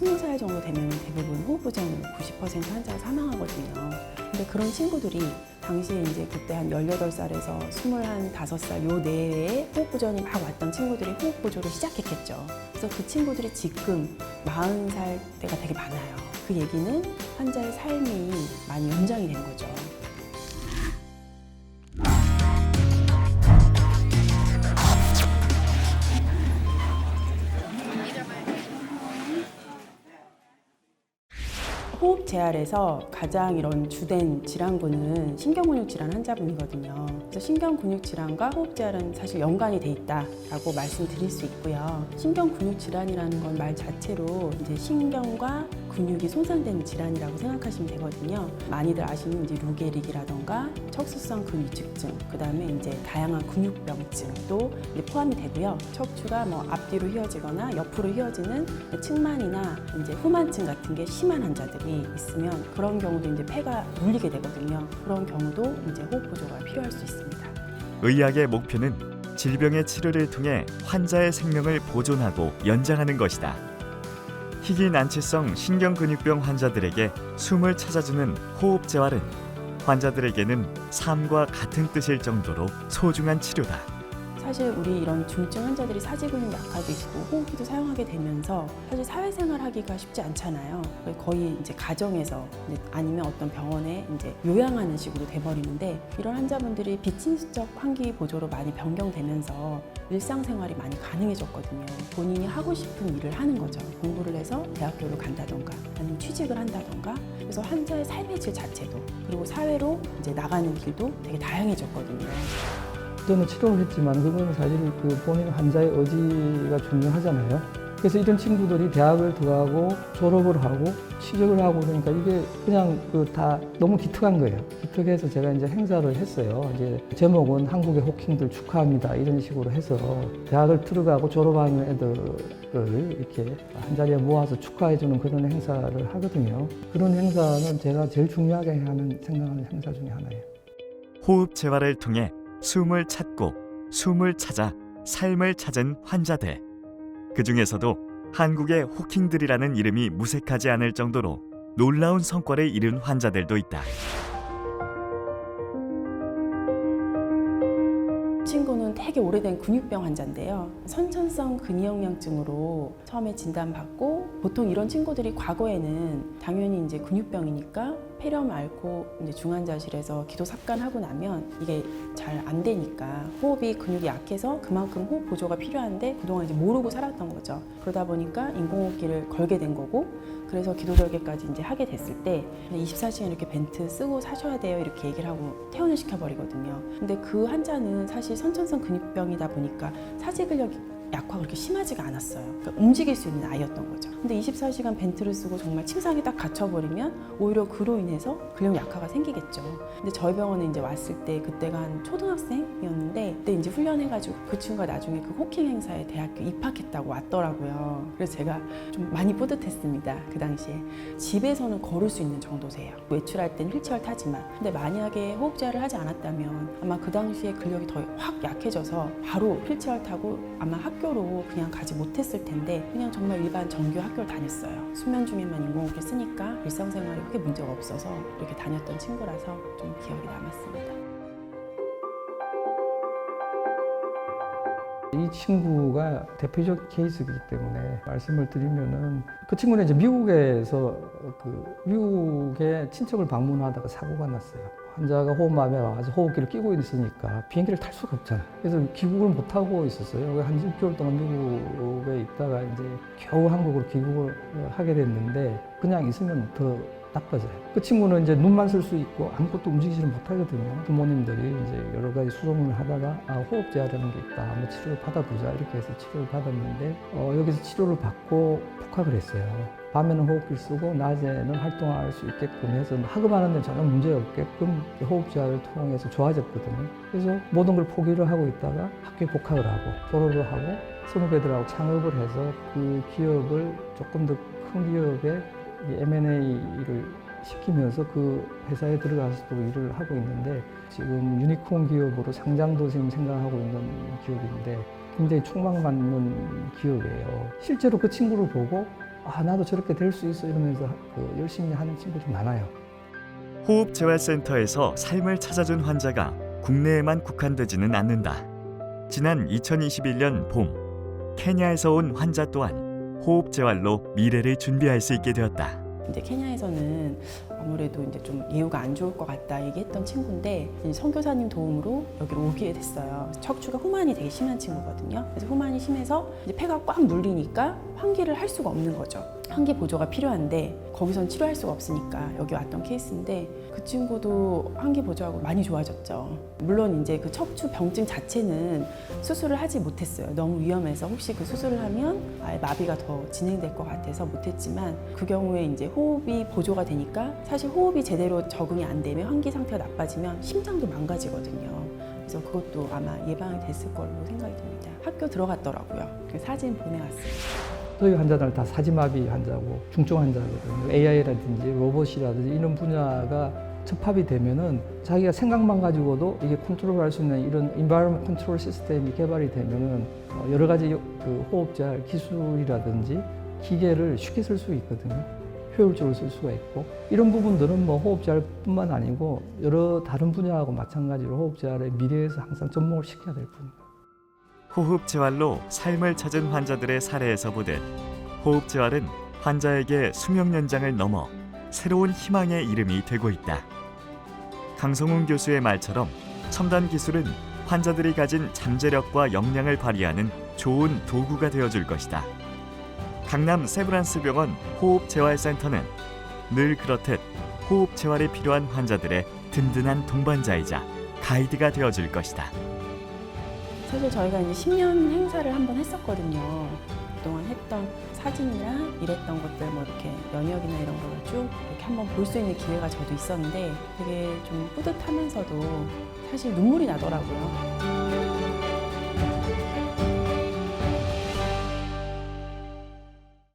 20살 정도 되면 대부분 호흡부전으로 90% 환자가 사망하거든요. 근데 그런 친구들이 당시에 이제 그때 한 18살에서 25살 요 내에 호흡부전이 막 왔던 친구들이 호흡보조를 시작했겠죠. 그래서 그 친구들이 지금 40살 때가 되게 많아요. 그 얘기는 환자의 삶이 많이 연장이 된 거죠. 호흡 재활에서 가장 이런 주된 질환군은 신경근육 질환 환자분이거든요. 그래서 신경근육 질환과 호흡 재활은 사실 연관이 돼 있다라고 말씀드릴 수 있고요. 신경근육 질환이라는 건 말 자체로 이제 신경과 근육이 손상되는 질환이라고 생각하시면 되거든요. 많이들 아시는 이제 루게릭이라던가 척수성 근위축증, 그다음에 이제 다양한 근육병증도 포함이 되고요. 척추가 뭐 앞뒤로 휘어지거나 옆으로 휘어지는 측만이나 이제 후만증 같은 게 심한 환자들이 있으면 그런 경우도 이제 폐가 눌리게 되거든요. 그런 경우도 이제 호흡 보조가 필요할 수 있습니다. 의학의 목표는 질병의 치료를 통해 환자의 생명을 보존하고 연장하는 것이다. 희귀 난치성 신경근육병 환자들에게 숨을 찾아주는 호흡 재활은 환자들에게는 삶과 같은 뜻일 정도로 소중한 치료다. 사실 우리 이런 중증 환자들이 사지근육 약화도 있고 호흡기도 사용하게 되면서 사실 사회생활 하기가 쉽지 않잖아요. 거의 이제 가정에서 아니면 어떤 병원에 이제 요양하는 식으로 돼버리는데 이런 환자분들이 비침수적 환기 보조로 많이 변경되면서 일상생활이 많이 가능해졌거든요. 본인이 하고 싶은 일을 하는 거죠. 공부를 해서 대학교를 간다던가 아니면 취직을 한다던가 그래서 환자의 삶의 질 자체도 그리고 사회로 이제 나가는 길도 되게 다양해졌거든요. 저는 치료를 했지만 그건 사실 그 본인 환자의 의지가 중요하잖아요. 그래서 이런 친구들이 대학을 들어가고 졸업을 하고 취직을 하고 그러니까 이게 그냥 그 다 너무 기특한 거예요. 기특해서 제가 이제 행사를 했어요. 이제 제목은 한국의 호킹들 축하합니다 이런 식으로 해서 대학을 들어가고 졸업하는 애들을 이렇게 한 자리에 모아서 축하해주는 그런 행사를 하거든요. 그런 행사는 제가 제일 중요하게 생각하는 행사 중에 하나예요. 호흡 재활을 통해 숨을 찾고 숨을 찾아 삶을 찾은 환자들. 그 중에서도 한국의 호킹들이라는 이름이 무색하지 않을 정도로 놀라운 성과를 이룬 환자들도 있다. 친구는 되게 오래된 근육병 환자인데요. 선천성 근위형량증으로 처음에 진단받고 보통 이런 친구들이 과거에는 당연히 이제 근육병이니까 폐렴 앓고 이제 중환자실에서 기도 삽관하고 나면 이게 잘 안 되니까 호흡이 근육이 약해서 그만큼 호흡 보조가 필요한데 그동안 이제 모르고 살았던 거죠. 그러다 보니까 인공호흡기를 걸게 된 거고 그래서 기도절개까지 이제 하게 됐을 때 24시간 이렇게 벤트 쓰고 사셔야 돼요 이렇게 얘기를 하고 퇴원을 시켜버리거든요. 근데 그 환자는 사실 선천성 근육병이다 보니까 사지근력 약화가 그렇게 심하지가 않았어요. 그러니까 움직일 수 있는 아이였던 거죠. 근데 24시간 벤트를 쓰고 정말 침상에 딱 갇혀버리면 오히려 그로 인해서 근력 약화가 생기겠죠. 근데 저희 병원에 이제 왔을 때 그때가 한 초등학생이었는데 그때 이제 훈련해가지고 그 친구가 나중에 그 호킹 행사에 대학교 입학했다고 왔더라고요. 그래서 제가 좀 많이 뿌듯했습니다. 그 당시에. 집에서는 걸을 수 있는 정도세요. 외출할 땐 휠체어를 타지만. 근데 만약에 호흡제를 하지 않았다면 아마 그 당시에 근력이 더 확 약해져서 바로 휠체어를 타고 아마 학교로 그냥 가지 못했을 텐데 그냥 정말 일반 정규 학교를 다녔어요. 수면 중에만 인공호흡을 쓰니까 일상생활에 크게 문제가 없어서 이렇게 다녔던 친구라서 좀 기억이 남았습니다. 이 친구가 대표적 케이스이기 때문에 말씀을 드리면은 그 친구는 이제 미국에서 미국의 친척을 방문하다가 사고가 났어요. 환자가 호흡마비에 와서 호흡기를 끼고 있으니까 비행기를 탈 수가 없잖아요. 그래서 귀국을 못 하고 있었어요. 한 6개월 동안 미국에 있다가 이제 겨우 한국으로 귀국을 하게 됐는데 그냥 있으면 더 나빠져요. 그 친구는 이제 눈만 쓸 수 있고 아무것도 움직이지를 못하거든요. 부모님들이 이제 여러 가지 수소문을 하다가 호흡 재활이라는 게 있다. 한번 치료를 받아보자. 이렇게 해서 치료를 받았는데 여기서 치료를 받고 복학을 했어요. 밤에는 호흡기를 쓰고 낮에는 활동할 수 있게끔 해서 학업하는 데 전혀 문제 없게끔 호흡 재활을 통해서 좋아졌거든요. 그래서 모든 걸 포기를 하고 있다가 학교에 복학을 하고 졸업을 하고 선후배들하고 창업을 해서 그 기업을 조금 더 큰 기업에 M&A를 시키면서 그 회사에 들어가서도 일을 하고 있는데 지금 유니콘 기업으로 상장도 지금 생각하고 있는 기업인데 굉장히 촉망받는 기업이에요. 실제로 그 친구를 보고 나도 저렇게 될 수 있어 이러면서 열심히 하는 친구들이 많아요. 호흡재활센터에서 삶을 찾아준 환자가 국내에만 국한되지는 않는다. 지난 2021년 봄, 케냐에서 온 환자 또한 호흡재활로 미래를 준비할 수 있게 되었다. 이제 케냐에서는 아무래도 이제 좀 예후가 안 좋을 것 같다 얘기했던 친구인데 이제 선교사님 도움으로 여기로 오게 됐어요. 척추가 후만이 되게 심한 친구거든요. 그래서 후만이 심해서 이제 폐가 꽉 물리니까 환기를 할 수가 없는 거죠. 환기 보조가 필요한데 거기선 치료할 수가 없으니까 여기 왔던 케이스인데 그 친구도 환기 보조하고 많이 좋아졌죠. 물론 이제 그 척추 병증 자체는 수술을 하지 못했어요. 너무 위험해서 혹시 그 수술을 하면 아예 마비가 더 진행될 것 같아서 못했지만 그 경우에 이제 호흡이 보조가 되니까 사실 호흡이 제대로 적응이 안 되면 환기 상태가 나빠지면 심장도 망가지거든요. 그래서 그것도 아마 예방이 됐을 걸로 생각이 듭니다. 학교 들어갔더라고요. 그 사진 보내왔어요. 저희 환자들 다 사지마비 환자고 중증 환자거든요. AI라든지 로봇이라든지 이런 분야가 접합이 되면은 자기가 생각만 가지고도 이게 컨트롤할 수 있는 이런 environment 컨트롤 시스템이 개발이 되면은 여러 가지 그 호흡재활 기술이라든지 기계를 쉽게 쓸 수 있거든요. 효율적으로 쓸 수가 있고 이런 부분들은 뭐 호흡재활뿐만 아니고 여러 다른 분야하고 마찬가지로 호흡재활의 미래에서 항상 접목을 시켜야 될 뿐입니다. 호흡재활로 삶을 찾은 환자들의 사례에서 보듯 호흡재활은 환자에게 수명 연장을 넘어 새로운 희망의 이름이 되고 있다. 강성훈 교수의 말처럼 첨단 기술은 환자들이 가진 잠재력과 역량을 발휘하는 좋은 도구가 되어줄 것이다. 강남 세브란스 병원 호흡재활센터는 늘 그렇듯 호흡재활이 필요한 환자들의 든든한 동반자이자 가이드가 되어줄 것이다. 사실 저희가 이제 10년 행사를 한번 했었거든요. 그동안 했던 사진이랑 일했던 것들 뭐 이렇게 연역이나 이런 걸 쭉 이렇게 한번 볼 수 있는 기회가 저도 있었는데 되게 좀 뿌듯하면서도 사실 눈물이 나더라고요.